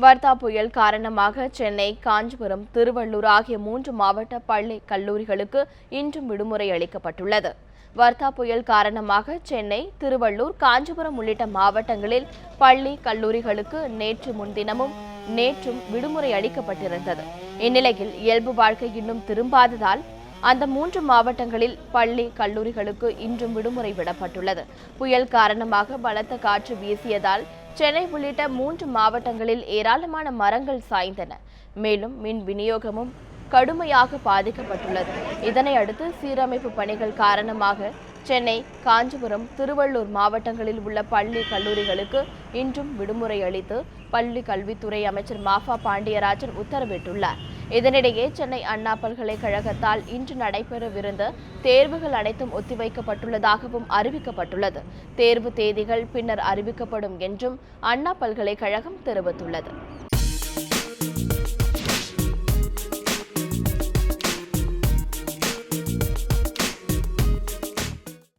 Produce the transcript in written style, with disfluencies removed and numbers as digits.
வர்தா புயல் காரணமாக சென்னை, காஞ்சிபுரம், திருவள்ளூர் ஆகிய 3 மாவட்ட பள்ளி, கல்லூரிகளுக்கு இன்றும் விடுமுறை அளிக்கப்பட்டுள்ளது. வர்தா புயல் காரணமாக சென்னை, திருவள்ளூர், காஞ்சிபுரம் உள்ளிட்ட மாவட்டங்களில் பள்ளி, கல்லூரிகளுக்கு நேற்றும் விடுமுறை அளிக்கப்பட்டிருந்தது. இந்நிலையில் இயல்பு வாழ்க்கை இன்னும் திரும்பாததால் அந்த 3 மாவட்டங்களில் பள்ளி, கல்லூரிகளுக்கு இன்றும் விடுமுறை விடப்பட்டுள்ளது. புயல் காரணமாக பலத்த காற்று வீசியதால் சென்னை உள்ளிட்ட 3 மாவட்டங்களில் ஏராளமான மரங்கள் சாய்ந்தன. மேலும் மின் விநியோகமும் கடுமையாக பாதிக்கப்பட்டுள்ளது. இதனை அடுத்து சீரமைப்பு பணிகள் காரணமாக சென்னை, காஞ்சிபுரம், திருவள்ளூர் மாவட்டங்களில் உள்ள பள்ளி, கல்லூரிகளுக்கு இன்றும் விடுமுறை அளித்து பள்ளி கல்வித்துறை அமைச்சர் மாஃபா பாண்டியராஜன் உத்தரவிட்டுள்ளார். இதனிடையே சென்னை அண்ணா பல்கலைக்கழகத்தால் இன்று நடைபெறவிருந்த தேர்வுகள் அனைத்தும் ஒத்திவைக்கப்பட்டுள்ளதாகவும் அறிவிக்கப்பட்டுள்ளது. தேர்வு தேதிகள் பின்னர் அறிவிக்கப்படும் என்றும் அண்ணா பல்கலைக்கழகம் தெரிவித்துள்ளது.